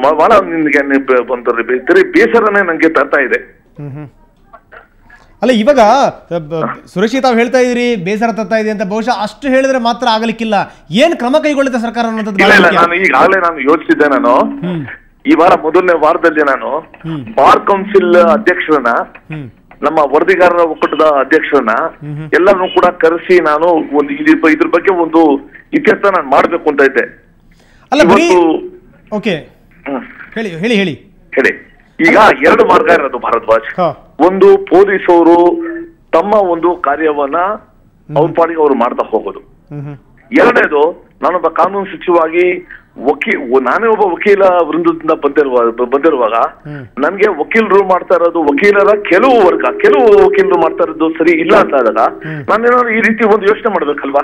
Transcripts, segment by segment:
ಬಹಳ ನಿನ್ಗೆ ಒಂದು ಬೇಸರನೇ ನಂಗೆ ತರ್ತಾ ಇದೆ. ಅಲ್ಲ ಇವಾಗ ಸುರಕ್ಷಿತ ತಾವು ಹೇಳ್ತಾ ಇದ್ರಿ ಬೇಸರ ತರ್ತಾ ಇದೆ ಅಂತ, ಬಹುಶಃ ಅಷ್ಟು ಹೇಳಿದ್ರೆ ಮಾತ್ರ ಆಗಲಿಕ್ಕಿಲ್ಲ. ಏನ್ ಕ್ರಮ ಕೈಗೊಳ್ಳುತ್ತೆ ಸರ್ಕಾರ ಅನ್ನೋದು? ನಾನು ಈಗಾಗಲೇ ಯೋಚಿಸಿದ್ದೆ. ನಾನು ಈ ವಾರ ಮೊದಲನೇ ವಾರದಲ್ಲಿ ನಾನು ಬಾರ್ ಕೌನ್ಸಿಲ್ ಅಧ್ಯಕ್ಷರನ್ನ, ನಮ್ಮ ವರದಿಗಾರರ ಒಕ್ಕೂಟದ ಅಧ್ಯಕ್ಷರನ್ನ ಎಲ್ಲರನ್ನೂ ಕೂಡ ಕರೆಸಿ ನಾನು ಒಂದು ಇದ್ರ ಬಗ್ಗೆ ಒಂದು ಇತ್ಯರ್ಥ ನಾನು ಮಾಡ್ಬೇಕು ಅಂತ ಇದ್ದೆ. ಓಕೆ ಹೇಳಿ ಹೇಳಿ ಹೇಳಿ ಹೇಳಿ. ಈಗ ಎರಡು ಮಾರ್ಗ ಇರೋದು ಭಾರದ್ವಾಜ್. ಒಂದು ಪೊಲೀಸವರು ತಮ್ಮ ಒಂದು ಕಾರ್ಯವನ್ನ ಅವ್ರ ಪಾಡಿಗೆ ಅವ್ರು ಮಾಡ್ತಾ ಹೋಗೋದು. ಎರಡನೇದು, ನಾನೊಬ್ಬ ಕಾನೂನು ಸಚಿವಾಗಿ ನಾನೇ ಒಬ್ಬ ವಕೀಲ ವೃಂದದಿಂದ ಬಂದಿರುವಾಗ ನನ್ಗೆ ವಕೀಲರು ಮಾಡ್ತಾ ಇರೋದು, ವಕೀಲರ ಕೆಲವು ವಕೀಲರು ಮಾಡ್ತಾ ಇರೋದು ಸರಿ ಇಲ್ಲ ಅಂತ ಆದಾಗ ನಾನೇನಾದ್ರು ಈ ರೀತಿ ಒಂದು ಯೋಚನೆ ಮಾಡ್ಬೇಕಲ್ವಾ?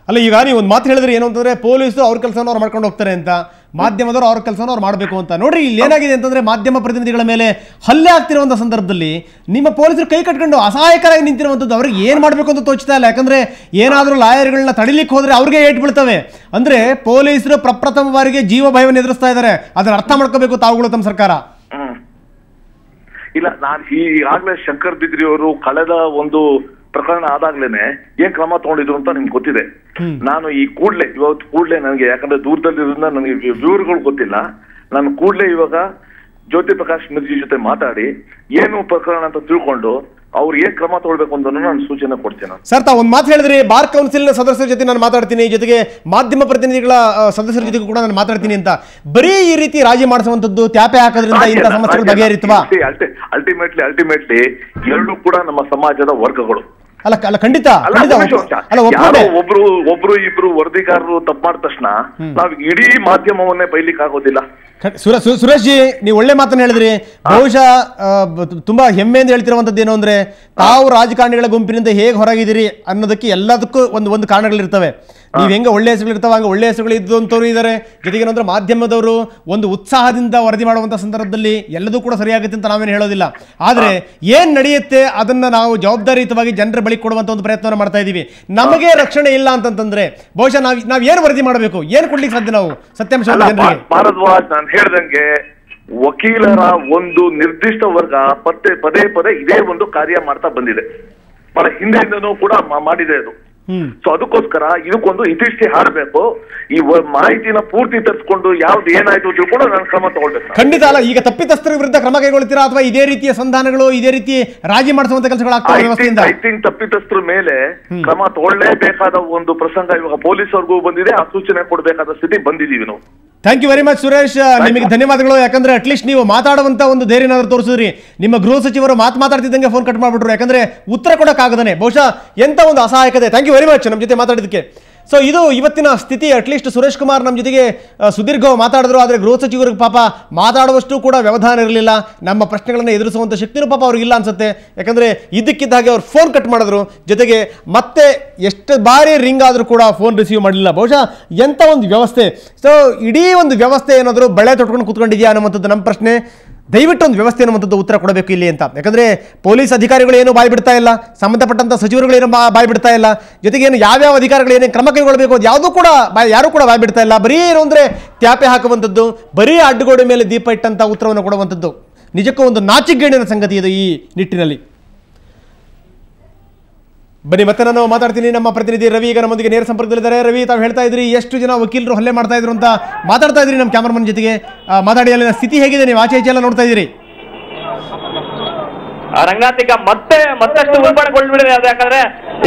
ಅಲ್ಲ ಈಗ ನೀವು ಒಂದು ಮಾತು ಹೇಳಿದ್ರೆ ಏನು ಅಂತಂದ್ರೆ ಪೊಲೀಸರು ಅವ್ರ ಕೆಲಸನ ಅವ್ರು ಮಾಡ್ಕೊಂಡು ಹೋಗ್ತಾರೆ ಅಂತ, ಮಾಧ್ಯಮದವರು ಅವ್ರ ಕೆಲಸನ ಅವ್ರು ಮಾಡಬೇಕು ಅಂತ. ನೋಡ್ರಿ ಇಲ್ಲಿ ಏನಾಗಿದೆ ಅಂತಂದ್ರೆ ಮಾಧ್ಯಮ ಪ್ರತಿನಿಧಿಗಳ ಮೇಲೆ ಹಲ್ಲೆ ಆಗ್ತಿರುವಂತಹ ಸಂದರ್ಭದಲ್ಲಿ ನಿಮ್ಮ ಪೊಲೀಸರು ಕೈ ಕಟ್ಕೊಂಡು ಅಸಹಾಯಕರಾಗಿ ನಿಂತಿರುವಂಥದ್ದು, ಅವ್ರಿಗೆ ಏನ್ ಮಾಡ್ಬೇಕು ಅಂತ ತೋಚ್ತಾ ಇಲ್ಲ. ಯಾಕಂದ್ರೆ ಏನಾದ್ರೂ ಲಾಯರ್ಗಳನ್ನ ತಡಿಲಿಕ್ಕೆ ಹೋದ್ರೆ ಅವ್ರಿಗೆ ಏಟ್ ಬೀಳ್ತವೆ. ಅಂದ್ರೆ ಪೊಲೀಸರು ಪ್ರಪ್ರಥಮ ಬಾರಿಗೆ ಜೀವ ಭಯವನ್ನು ಎದುರಿಸ್ತಾ ಇದ್ದಾರೆ. ಅದನ್ನ ಅರ್ಥ ಮಾಡ್ಕೋಬೇಕು ತಾವುಗಳು, ತಮ್ಮ ಸರ್ಕಾರ. ಇಲ್ಲ, ನಾನು ಈಗಾಗಲೇ ಶಂಕರ್ ಬಿದ್ರಿ ಅವರು ಕಳೆದ ಒಂದು ಪ್ರಕರಣ ಆದಾಗ್ಲೇನೆ ಏನ್ ಕ್ರಮ ತಗೊಂಡಿದ್ರು ಅಂತ ನಿಮ್ಗೆ ಗೊತ್ತಿದೆ. ನಾನು ಇವತ್ತು ಕೂಡ್ಲೆ ನನಗೆ, ಯಾಕಂದ್ರೆ ದೂರದಲ್ಲಿರೋದ್ರಿಂದ ನನಗೆ ವಿವರಗಳು ಗೊತ್ತಿಲ್ಲ, ನಾನು ಕೂಡ್ಲೆ ಇವಾಗ ಜ್ಯೋತಿ ಪ್ರಕಾಶ್ ಮಿರ್ಜಿ ಜೊತೆ ಮಾತಾಡಿ ಏನು ಪ್ರಕರಣ ಅಂತ ತಿಳ್ಕೊಂಡು ಅವ್ರು ಏನ್ ಕ್ರಮ ತಗೊಳ್ಬೇಕು ಅಂತ ನಾನು ಸೂಚನೆ ಕೊಡ್ತೇನೆ. ಸರ್, ತಾವು ಒಂದು ಮಾತು ಹೇಳಿದ್ರಿ, ಬಾರ್ ಕೌನ್ಸಿಲ್ ಸದಸ್ಯರ ಜೊತೆ ನಾನು ಮಾತಾಡ್ತೀನಿ, ಜೊತೆಗೆ ಮಾಧ್ಯಮ ಪ್ರತಿನಿಧಿಗಳ ಸದಸ್ಯರ ಜೊತೆಗೂ ಕೂಡ ನಾನು ಮಾತಾಡ್ತೀನಿ ಅಂತ. ಬರೀ ಈ ರೀತಿ ರಾಜಿ ಮಾಡಿಸುವಂತದ್ದು, ತ್ಯಾಪೆ ಹಾಕೋದ್ರಿಂದ ಇಂಥ ಸಮಸ್ಯೆಗಳು ಬಗೆಹರಿಯುತ್ತವಾ? ಅಲ್ಟಿಮೇಟ್ಲಿ ಎರಡೂ ಕೂಡ ನಮ್ಮ ಸಮಾಜದ ವರ್ಗಗಳು. ಅಲ್ಲ ಖಂಡಿತ ಒಬ್ರು ಇಬ್ರು ವರದಿಗಾರರು ತಪ್ಪು ಮಾಡಿದ ತಕ್ಷಣ ನಾವ್ ಇಡೀ ಮಾಧ್ಯಮವನ್ನೇ ಬೈಲಿಕ್ಕೆ ಆಗೋದಿಲ್ಲ. ಸುರೇಶ್ ಜಿ, ನೀವು ಒಳ್ಳೆ ಮಾತನ್ನ ಹೇಳಿದ್ರಿ. ಬಹುಶಃ ತುಂಬಾ ಹೆಮ್ಮೆಯಿಂದ ಹೇಳ್ತಿರುವಂತದ್ದು ಏನು ಅಂದ್ರೆ, ತಾವು ರಾಜಕಾರಣಿಗಳ ಗುಂಪಿನಿಂದ ಹೇಗೆ ಹೊರಗಿದ್ದೀರಿ ಅನ್ನೋದಕ್ಕೆ ಎಲ್ಲದಕ್ಕೂ ಒಂದು ಕಾರಣಗಳಿರ್ತವೆ. ನೀವು ಹೆಂಗೆ ಒಳ್ಳೆ ಹೆಸರುಗಳಿರ್ತಾವ ಹಂಗೆ ಒಳ್ಳೆ ಹೆಸರುಗಳು ಇದ್ದಂಥವ್ರು ಇದ್ದಾರೆ. ಜೊತೆಗೆ ಏನಂದ್ರೆ ಮಾಧ್ಯಮದವರು ಒಂದು ಉತ್ಸಾಹದಿಂದ ವರದಿ ಮಾಡುವಂಥ ಸಂದರ್ಭದಲ್ಲಿ ಎಲ್ಲದೂ ಕೂಡ ಸರಿಯಾಗುತ್ತೆ ಅಂತ ನಾವೇನು ಹೇಳೋದಿಲ್ಲ. ಆದರೆ ಏನು ನಡೆಯುತ್ತೆ ಅದನ್ನು ನಾವು ಜವಾಬ್ದಾರಿಯುತವಾಗಿ ಜನರ ಬಳಿ ಕೊಡುವಂಥ ಒಂದು ಪ್ರಯತ್ನವನ್ನು ಮಾಡ್ತಾ ಇದ್ದೀವಿ. ನಮಗೆ ರಕ್ಷಣೆ ಇಲ್ಲ ಅಂತಂತಂದ್ರೆ ಬಹುಶಃ ನಾವು ಏನು ವರದಿ ಮಾಡಬೇಕು, ಏನು ಕೊಡ್ಲಿಕ್ಕೆ ಸಾಧ್ಯ? ನಾವು ಸತ್ಯಾಂಶ ನಾನು ಹೇಳ್ದಂಗೆ ವಕೀಲರ ಒಂದು ನಿರ್ದಿಷ್ಟ ವರ್ಗ ಪದೇ ಇದೇ ಒಂದು ಕಾರ್ಯ ಮಾಡ್ತಾ ಬಂದಿದೆ, ಬಹಳ ಹಿಂದೆಯಿಂದನೂ ಕೂಡ ಮಾಡಿದೆ ಅದು. ಸೊ ಅದಕ್ಕೋಸ್ಕರ ಇದಕ್ಕೊಂದು ಇತಿಷ್ಠೆ ಹಾಡಬೇಕು. ಈ ಮಾಹಿತಿನ ಪೂರ್ತಿ ತರಿಸ್ಕೊಂಡು ಯಾವ್ದು ಏನಾಯ್ತು ತಿಳ್ಕೊಂಡು ನಾನು ಕ್ರಮ ತಗೊಳ್ಬೇಕು. ಖಂಡಿತ ಅಲ್ಲ. ಈಗ ತಪ್ಪಿತಸ್ಥರ ವಿರುದ್ಧ ಕ್ರಮ ಕೈಗೊಳ್ತೀರಾ ಅಥವಾ ಇದೇ ರೀತಿಯ ಸಂಧಾನಗಳು, ಇದೇ ರೀತಿ ರಾಜಿ ಮಾಡಿಸುವಂತ ಕೆಲಸಗಳು? ಐ ಥಿಂಕ್ ತಪ್ಪಿತಸ್ಥರ ಮೇಲೆ ಕ್ರಮ ತಗೊಳ್ಳೇಬೇಕಾದ ಒಂದು ಪ್ರಸಂಗ ಇವಾಗ ಪೊಲೀಸರಿಗೂ ಬಂದಿದೆ, ಆ ಸೂಚನೆ ಕೊಡಬೇಕಾದ ಸ್ಥಿತಿ ಬಂದಿದ್ದೀವಿ ನಾವು. Thank you very much Suresh, ನಿಮಗೆ ಧನ್ಯವಾದಗಳು. ಯಾಕಂದ್ರೆ ಅಟ್ಲೀಸ್ಟ್ ನೀವು ಮಾತಾಡುವಂತ ಒಂದು ಧೈರ್ಯನಾದ್ರೂ ತೋರಿಸಿದ್ರಿ. ನಿಮ್ಮ ಗೃಹ ಸಚಿವರು ಮಾತಾಡ್ತಿದ್ದಂಗೆ ಫೋನ್ ಕಟ್ ಮಾಡ್ಬಿಟ್ರು, ಯಾಕಂದ್ರೆ ಉತ್ತರ ಕೊಡೋಕ್ಕಾಗದೇ ಬಹುಶಃ ಎಂತ ಒಂದು ಅಸಹಾಯಕತೆ. ಥ್ಯಾಂಕ್ ಯು ವೆರಿ ಮಚ್ ನಮ್ಮ ಜೊತೆ ಮಾತಾಡಿದ್ದಕ್ಕೆ. ಸೊ ಇದು ಇವತ್ತಿನ ಸ್ಥಿತಿ. ಅಟ್ಲೀಸ್ಟ್ ಸುರೇಶ್ ಕುಮಾರ್ ನಮ್ಮ ಜೊತೆಗೆ ಸುದೀರ್ಘವಾಗಿ ಮಾತಾಡಿದ್ರು, ಆದರೆ ಗೃಹ ಸಚಿವರಿಗೆ ಪಾಪ ಮಾತಾಡುವಷ್ಟು ಕೂಡ ವ್ಯವಧಾನ ಇರಲಿಲ್ಲ. ನಮ್ಮ ಪ್ರಶ್ನೆಗಳನ್ನು ಎದುರಿಸುವಂಥ ಶಕ್ತಿನೂ ಪಾಪ ಅವ್ರಿಗಿಲ್ಲ ಅನ್ಸುತ್ತೆ. ಯಾಕಂದರೆ ಇದ್ದಕ್ಕಿದ್ದ ಹಾಗೆ ಅವ್ರು ಫೋನ್ ಕಟ್ ಮಾಡಿದ್ರು, ಜೊತೆಗೆ ಮತ್ತೆ ಎಷ್ಟು ಬಾರಿ ರಿಂಗ್ ಆದರೂ ಕೂಡ ಫೋನ್ ರಿಸೀವ್ ಮಾಡಲಿಲ್ಲ. ಬಹುಶಃ ಎಂಥ ಒಂದು ವ್ಯವಸ್ಥೆ. ಸೊ ಇಡೀ ಒಂದು ವ್ಯವಸ್ಥೆ ಏನಾದರೂ ಬಳೆ ತೊಟ್ಕೊಂಡು ಕೂತ್ಕೊಂಡಿದೆಯಾ ಅನ್ನುವಂಥದ್ದು ನಮ್ಮ ಪ್ರಶ್ನೆ. ದಯವಿಟ್ಟು ಒಂದು ವ್ಯವಸ್ಥೆ ಅನ್ನುವಂಥದ್ದು ಉತ್ತರ ಕೊಡಬೇಕು ಇಲ್ಲಿ ಅಂತ. ಯಾಕಂದರೆ ಪೊಲೀಸ್ ಅಧಿಕಾರಿಗಳು ಏನು ಬಾಯಿ ಬಿಡ್ತಾ ಇಲ್ಲ, ಸಂಬಂಧಪಟ್ಟಂಥ ಸಚಿವರುಗಳು ಏನು ಬಾಯಿ ಬಿಡ್ತಾ ಇಲ್ಲ, ಜೊತೆಗೆ ಏನು ಯಾವ್ಯಾವ ಅಧಿಕಾರಿಗಳು ಏನೇ ಕ್ರಮ ಕೈಗೊಳ್ಳಬೇಕು ಅದು ಯಾವುದೂ ಕೂಡ ಯಾರೂ ಕೂಡ ಬಾಯಿ ಬಿಡ್ತಾ ಇಲ್ಲ. ಬರೀ ಏನು ಅಂದರೆ ತ್ಯಾಪೆ ಹಾಕುವಂಥದ್ದು, ಬರೀ ಅಡ್ಡಗೋಡೆ ಮೇಲೆ ದೀಪ ಇಟ್ಟಂಥ ಉತ್ತರವನ್ನು ಕೊಡುವಂಥದ್ದು. ನಿಜಕ್ಕೂ ಒಂದು ನಾಚಿಕೆಗೇಡಿನ ಸಂಗತಿ ಇದು ಈ ನಿಟ್ಟಿನಲ್ಲಿ. ಬನ್ನಿ ಮತ್ತೆ ನಾನು ಮಾತಾಡ್ತೀನಿ. ನಮ್ಮ ಪ್ರತಿನಿಧಿ ರವಿ ಈಗ ನಮ್ಮೊಂದಿಗೆ ನೇರ ಸಂಪರ್ಕದಲ್ಲಿದ್ದಾರೆ. ರವಿ, ತಾವು ಹೇಳ್ತಾ ಇದ್ರಿ ಎಷ್ಟು ಜನ ವಕೀಲರು ಹಲ್ಲೆ ಮಾಡ್ತಾ ಇದ್ರು ಅಂತ ಮಾತಾಡ್ತಾ ಇದ್ರಿ. ನಮ್ಮ ಕ್ಯಾಮರಾಮನ್ ಜೊತೆಗೆ ಮಾತಾಡಿ ಅಲ್ಲಿನ ಸ್ಥಿತಿ ಹೇಗಿದೆ, ನೀವು ಆಚೆ ಈಚೆ ಎಲ್ಲ ನೋಡ್ತಾ ಇದ್ದೀರಿ? ರಂಗಾತಿಕ ಮತ್ತಷ್ಟು ಉಲ್ಬಣಗೊಳ್ಬಿಡಿದೆ. ಯಾಕಂದ್ರೆ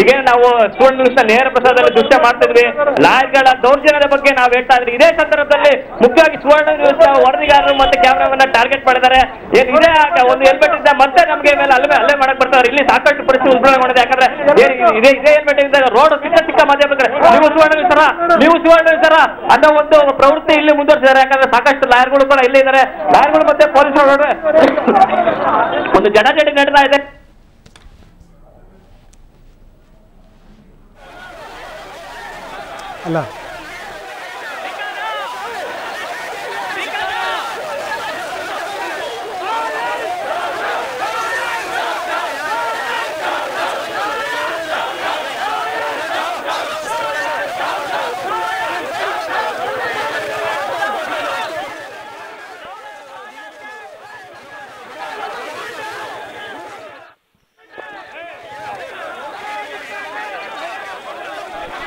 ಈಗ ನಾವು ಸ್ಟೂಡೆಂಟ್ ನ್ಯೂಸ್ ನ ನೇರ ಪ್ರಸಾರದಲ್ಲಿ ದೃಶ್ಯ ಮಾಡ್ತಿದ್ವಿ. ಲಾಯರ್ಗಳ ದೌರ್ಜನ್ಯದ ಬಗ್ಗೆ ನಾವು ಹೇಳ್ತಾ ಇದ್ರಿ. ಇದೇ ಸಂದರ್ಭದಲ್ಲಿ ಮುಖ್ಯವಾಗಿ ಸುವರ್ಣ ನ್ಯೂಸ್ ವರದಿಗಾರರು ಮತ್ತೆ ಕ್ಯಾಮ್ರಾಮನ್ನ ಟಾರ್ಗೆಟ್ ಮಾಡಿದ್ದಾರೆ. ಇದೇ ಒಂದು ಹೆಲ್ಮೆಟ್ ಇಂದ ಮತ್ತೆ ನಮಗೆ ಮೇಲೆ ಹಲ್ಲೆ ಮಾಡಕ್ ಬರ್ತಾರೆ. ಇಲ್ಲಿ ಸಾಕಷ್ಟು ಪರಿಸ್ಥಿತಿ ಉಲ್ಬಣಗೊಂಡಿದೆ. ಯಾಕಂದ್ರೆ ಇದೇ ಹೆಲ್ಮೆಟ್ ಇಂದ ರೋಡ್ ಚಿಕ್ಕ ಮಾಧ್ಯಮ ನೀವು ಸುವರ್ಣ ನ್ಯೂಸ್ ಅನ್ನೋ ಒಂದು ಪ್ರವೃತ್ತಿ ಇಲ್ಲಿ ಮುಂದುವರಿಸಿದ್ದಾರೆ. ಯಾಕಂದ್ರೆ ಸಾಕಷ್ಟು ಲಾಯರ್ಗಳು ಕೂಡ ಇಲ್ಲೇ ಇದ್ದಾರೆ. ಲಾಯರ್ಗಳು ಮತ್ತೆ ಪೊಲೀಸರು ಒಂದು ಜಟಾಜಟಿ ನಡೀತಾ ಇದೆ. ಅಲ್ಲ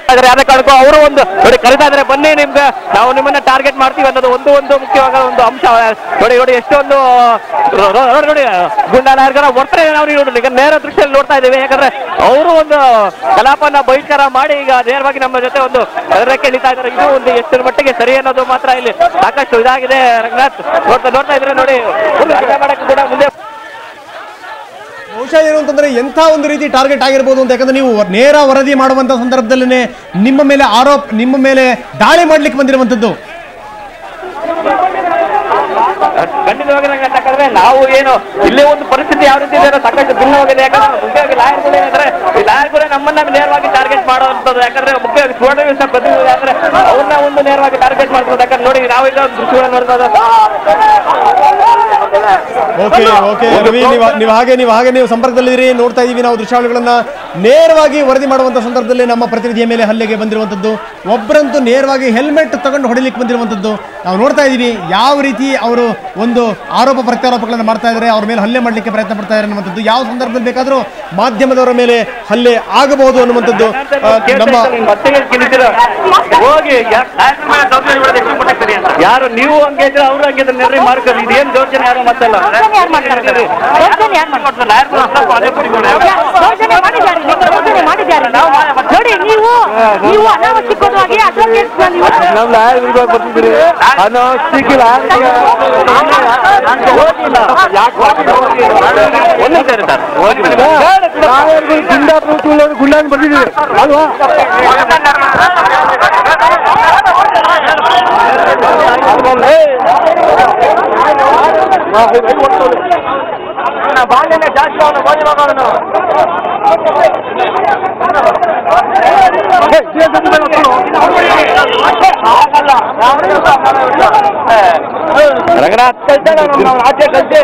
ಯಾವ್ದೇ ಕಾರಣಕ್ಕೂ ಅವರು ಒಂದು ನೋಡಿ ಕರೀತಾ ಇದ್ದಾರೆ, ಬನ್ನಿ ನಿಮ್ಗೆ ನಾವು ನಿಮ್ಮನ್ನ ಟಾರ್ಗೆಟ್ ಮಾಡ್ತೀವಿ ಅನ್ನೋದು ಒಂದು ಮುಖ್ಯವಾದ ಒಂದು ಅಂಶ. ನೋಡಿ ಎಷ್ಟೊಂದು ನೋಡಿ ಗುಂಡಾ ನಾಯಕರ ವರ್ತನೆ ನಾವು ಈಗ ನೇರ ದೃಷ್ಟಿಯಲ್ಲಿ ನೋಡ್ತಾ ಇದ್ದೀವಿ. ಯಾಕಂದ್ರೆ ಅವರು ಒಂದು ಕಲಾಪನ ಬಹಿಷ್ಕಾರ ಮಾಡಿ ಈಗ ನೇರವಾಗಿ ನಮ್ಮ ಜೊತೆ ಒಂದು ಅದರಕ್ಕೆ ಇಳಿತಾ ಇದ್ದಾರೆ. ಇದು ಒಂದು ಎಷ್ಟರ ಮಟ್ಟಿಗೆ ಸರಿ ಅನ್ನೋದು ಮಾತ್ರ ಇಲ್ಲಿ ಸಾಕಷ್ಟು ಇದಾಗಿದೆ. ರಂಗನಾಥ್ ನೋಡ್ತಾ ಇದ್ರೆ ನೋಡಿ ಮಾಡಕ್ಕೆ ಕೂಡ ಮುಂದೆ ಬಹುಶಃ ಏನು ಅಂತಂದ್ರೆ ಎಂಥ ಒಂದು ರೀತಿ ಟಾರ್ಗೆಟ್ ಆಗಿರ್ಬೋದು ಅಂತ. ಯಾಕಂದ್ರೆ ನೀವು ನೇರ ವರದಿ ಮಾಡುವಂತ ಸಂದರ್ಭದಲ್ಲೇ ನಿಮ್ಮ ಮೇಲೆ ದಾಳಿ ಮಾಡ್ಲಿಕ್ಕೆ ಬಂದಿರುವಂತದ್ದು. ಖಂಡಿತವಾಗಿ ಯಾಕಂದ್ರೆ ನಾವು ಏನು ಇಲ್ಲೇ ಒಂದು ಪರಿಸ್ಥಿತಿ ಯಾವ ರೀತಿ ಇದೆ ಸಾಕಷ್ಟು ಭಿನ್ನವಾಗಿದೆ. ಯಾಕಂದ್ರೆ ಮುಖ್ಯವಾಗಿ ಲಾಯರ್ಗಳು ಏನಂದ್ರೆ ಈ ಲಾಯರ್ಗಳೇ ನಮ್ಮನ್ನ ನೇರವಾಗಿ ಟಾರ್ಗೆಟ್ ಮಾಡುವಂಥದ್ದು. ಯಾಕಂದ್ರೆ ಮುಖ್ಯವಾಗಿ ಸುವರ್ಣ ನ್ಯೂಸ್ ಪ್ರತಿನಿಧಿ ಅಂದ್ರೆ ಅವ್ರನ್ನ ಒಂದು ನೇರವಾಗಿ ಟಾರ್ಗೆಟ್ ಮಾಡ್ಬೋದು. ಯಾಕಂದ್ರೆ ನೋಡಿ ನಾವೀಗ ದೃಶ್ಯಗಳನ್ನು ನೋಡ್ಬೋದು. ರವಿ, ನೀವು ಹಾಗೆ ನೀವು ಸಂಪರ್ಕದಲ್ಲಿದ್ದೀರಿ, ನೋಡ್ತಾ ಇದೀವಿ ನಾವು ದೃಶ್ಯಾವಳಿಗಳನ್ನ. ನೇರವಾಗಿ ವರದಿ ಮಾಡುವಂತ ಸಂದರ್ಭದಲ್ಲಿ ನಮ್ಮ ಪ್ರತಿನಿಧಿಯ ಮೇಲೆ ಹಲ್ಲೆಗೆ ಬಂದಿರುವಂತದ್ದು. ಒಬ್ಬರಂತೂ ನೇರವಾಗಿ ಹೆಲ್ಮೆಟ್ ತಗೊಂಡು ಹೊಡಿಲಿಕ್ಕೆ ಬಂದಿರುವಂತದ್ದು ನಾವು ನೋಡ್ತಾ ಇದೀವಿ. ಯಾವ ರೀತಿ ಅವರು ಒಂದು ಆರೋಪ ಪ್ರತ್ಯಾರೋಪಗಳನ್ನು ಮಾಡ್ತಾ ಇದ್ದಾರೆ, ಅವ್ರ ಮೇಲೆ ಹಲ್ಲೆ ಮಾಡಲಿಕ್ಕೆ ಪ್ರಯತ್ನ ಪಡ್ತಾ ಇದ್ದಾರೆ ಅನ್ನುವಂಥದ್ದು. ಯಾವ ಸಂದರ್ಭದಲ್ಲಿ ಬೇಕಾದರೂ ಮಾಧ್ಯಮದವರ ಮೇಲೆ ಹಲ್ಲೆ ಆಗಬಹುದು ಅನ್ನುವಂಥದ್ದು ಯಾರು ನೀವು ಹಂಗೆ ಇದ್ರೆ ಅವರು ಹಂಗೆ ನಿರ್ಣಯ ಮಾಡ್ಕೊಳ್ಳಿ. ಇದೇನು ದೌರ್ಜನ್ಯ ಯಾರು ಮತ್ತಲ್ಲ ನೋಡಿ ನೀವು ಅನಾವಶ್ಯಕವಾಗಿ ಬರ್ತಿದ್ದೀರಿ ಅನಾವಶ್ಯಕಿಲ್ಲ ಗುಂಡಾನ್ ಬರ್ತಿದ್ದೀವಿ ಅಲ್ವಾ? ಬಾಲ್ಯನ ಜಾಸ್ತಿ ಅವನು ರಂಗನಾಥ್ ಆಚೆ ಕಲ್ತೆ